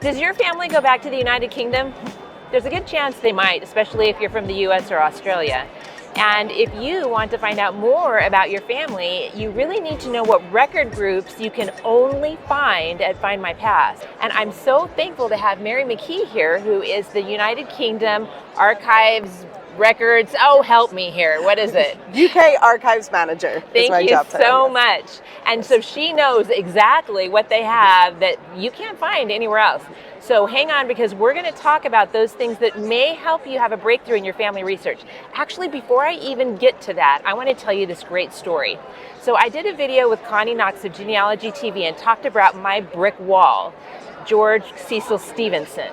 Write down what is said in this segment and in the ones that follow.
Does your family go back to the United Kingdom? There's a good chance they might, especially if you're from the US or Australia. And if you want to find out more about your family, you really need to know what record groups you can only find at FindMyPast. And I'm so thankful to have Mary McKee here, who is the United Kingdom Archives Records. Oh, help me here. What is it? UK Archives Manager. Thank you so much. And so she knows exactly what they have that you can't find anywhere else. So hang on, because we're going to talk about those things that may help you have a breakthrough in your family research. Actually, before I even get to that, I want to tell you this great story. So I did a video with Connie Knox of Genealogy TV and talked about my brick wall, George Cecil Stevenson,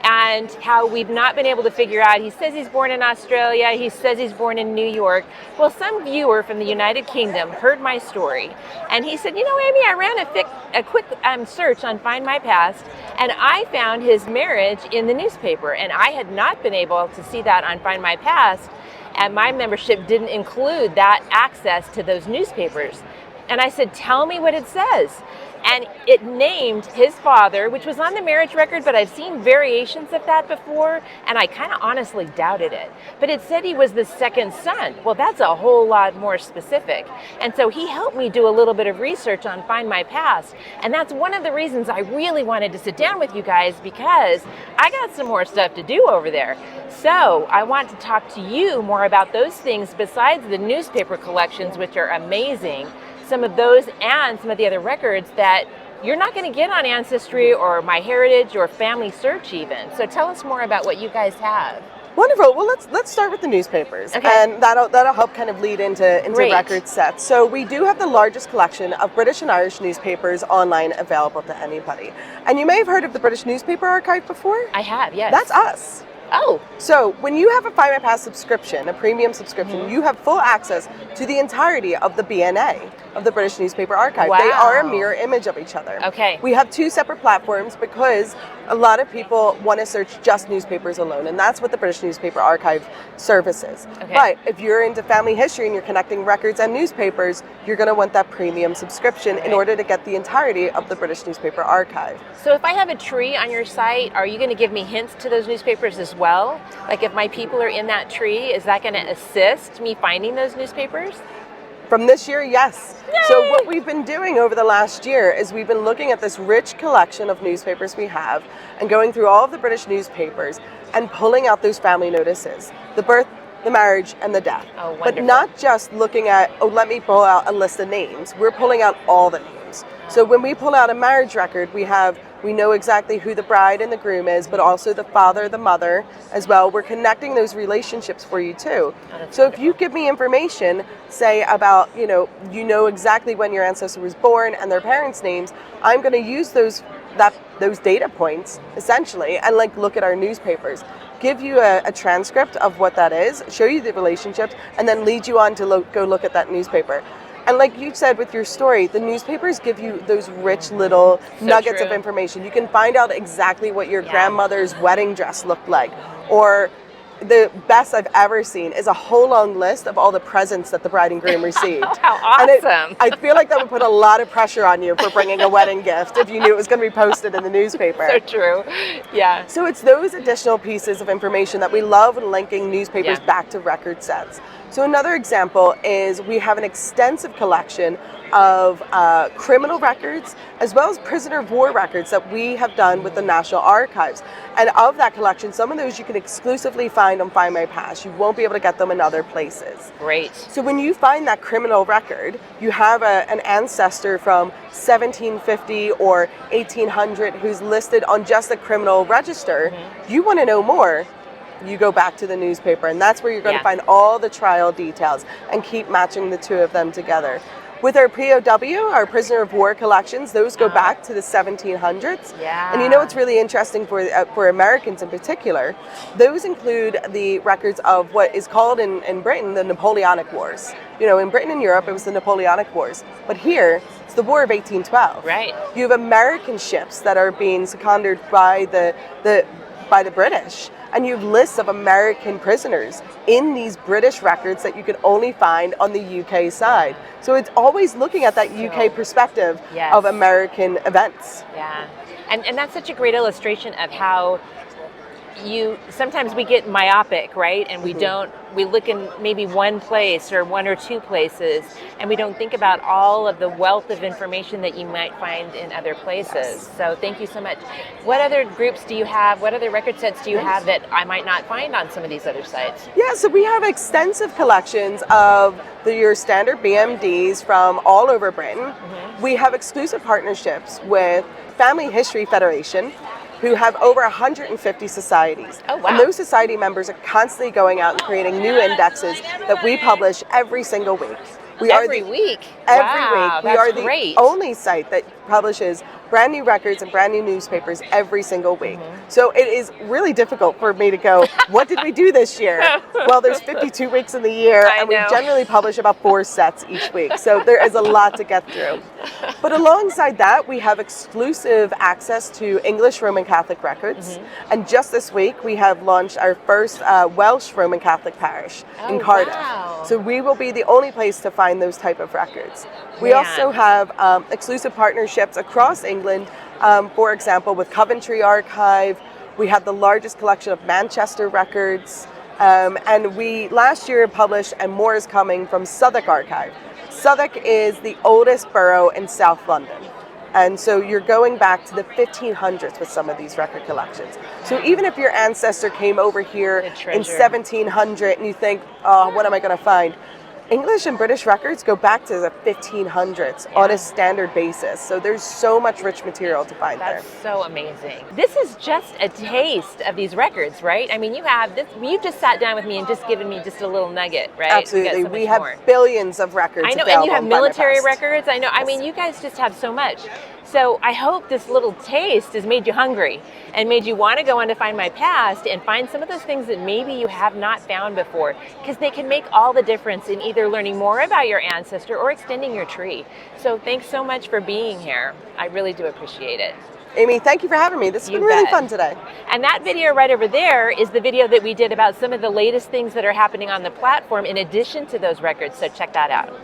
and how we've not been able to figure out. He says he's born in Australia, he says he's born in New York. Well, some viewer from the United Kingdom heard my story, and he said, you know, Aimee, I ran a quick search on FindMyPast, and I found his marriage in the newspaper, and I had not been able to see that on FindMyPast, and my membership didn't include that access to those newspapers. And I said, tell me what it says. And it named his father, which was on the marriage record, but I've seen variations of that before, and I kind of honestly doubted it. But it said he was the second son. Well, that's a whole lot more specific. And so he helped me do a little bit of research on FindMyPast, and that's one of the reasons I really wanted to sit down with you guys, because I got some more stuff to do over there. So I want to talk to you more about those things besides the newspaper collections, which are amazing. Some of those and some of the other records that you're not going to get on Ancestry or MyHeritage or FamilySearch even. So tell us more about what you guys have. Wonderful. Well, let's start with the newspapers, okay, and that'll help kind of lead into record sets. So we do have the largest collection of British and Irish newspapers online available to anybody. And you may have heard of the British Newspaper Archive before. I have, yes. That's us. Oh. So when you have a FindMyPast subscription, a premium subscription, you have full access to the entirety of the BNA, of the British Newspaper Archive. Wow. They are a mirror image of each other. Okay. We have two separate platforms because a lot of people want to search just newspapers alone, and that's what the British Newspaper Archive services. Okay. But if you're into family history and you're connecting records and newspapers, you're going to want that premium subscription in order to get the entirety of the British Newspaper Archive. So if I have a tree on your site, are you going to give me hints to those newspapers as well? Like if my people are in that tree, is that going to assist me finding those newspapers? From this year, yes. Yay! So what we've been doing over the last year is we've been looking at this rich collection of newspapers we have and going through all of the British newspapers and pulling out those family notices, the birth, the marriage, and the death. Oh, wonderful. But not just looking at, oh, let me pull out a list of names. We're pulling out all the names. So when we pull out a marriage record, we know exactly who the bride and the groom is, but also the father, the mother as well. We're connecting those relationships for you too. So if you give me information, say about, you know exactly when your ancestor was born and their parents' names, I'm going to use those data points essentially and look at our newspapers, give you a transcript of what that is, show you the relationships, and then lead you on to go look at that newspaper. And like you said with your story, the newspapers give you those rich little nuggets of information. You can find out exactly what your grandmother's wedding dress looked like. Or the best I've ever seen is a whole long list of all the presents that the bride and groom received. How awesome. I feel like that would put a lot of pressure on you for bringing a wedding gift if you knew it was going to be posted in the newspaper. So true. Yeah. So it's those additional pieces of information that we love linking newspapers back to record sets. So another example is we have an extensive collection of criminal records as well as prisoner of war records that we have done with the National Archives. And of that collection, some of those you can exclusively find on FindMyPast. You won't be able to get them in other places. Great. So when you find that criminal record, you have an ancestor from 1750 or 1800 who's listed on just the criminal register. You want to know more, you go back to the newspaper, and that's where you're going to find all the trial details and keep matching the two of them together. With our POW, our prisoner of war collections, those go back to the 1700s. Yeah. And you know what's really interesting for Americans in particular? Those include the records of what is called in Britain the Napoleonic Wars. You know, in Britain and Europe, it was the Napoleonic Wars. But here, it's the War of 1812. Right. You have American ships that are being seconded by the British. and you have lists of American prisoners in these British records that you can only find on the UK side. So it's always looking at that UK perspective Yes. of American events. Yeah, and that's such a great illustration of how sometimes we get myopic, right? And we look in maybe one place or one or two places, and we don't think about all of the wealth of information that you might find in other places. Yes. So thank you so much. What other groups do you have? What other record sets do you have that I might not find on some of these other sites? Yeah, so we have extensive collections of your standard BMDs from all over Britain. We have exclusive partnerships with Family History Federation, who have over 150 societies. Oh, wow. And those society members are constantly going out and creating new indexes that we publish every single week. Every week? Every Wow, week. We are the great. only site that publishes brand new records and brand new newspapers every single week. So it is really difficult for me to go, what did we do this year? Well, there's 52 weeks in the year, and we generally publish about 4 sets each week. So there is a lot to get through. But alongside that, we have exclusive access to English Roman Catholic records. And just this week, we have launched our first Welsh Roman Catholic parish in Cardiff. Wow. So we will be the only place to find those type of records. We also have exclusive partnerships across England, for example, with Coventry Archive. We have the largest collection of Manchester records. And we last year published, and more is coming, from Southwark Archive. Southwark is the oldest borough in South London. And so you're going back to the 1500s with some of these record collections. So even if your ancestor came over here in 1700 and you think, oh, what am I going to find? English and British records go back to the 1500s on a standard basis. So there's so much rich material to find there. That's so amazing. This is just a taste of these records, right? I mean, you just sat down with me and just given me just a little nugget, right? Absolutely. We have billions of records. I know, and you have military records. I know. I mean, you guys just have so much. So I hope this little taste has made you hungry and made you want to go on to Find My Past and find some of those things that maybe you have not found before, because they can make all the difference in either learning more about your ancestor or extending your tree. So thanks so much for being here. I really do appreciate it. Aimee, thank you for having me. This has been really fun today. And that video right over there is the video that we did about some of the latest things that are happening on the platform in addition to those records. So check that out.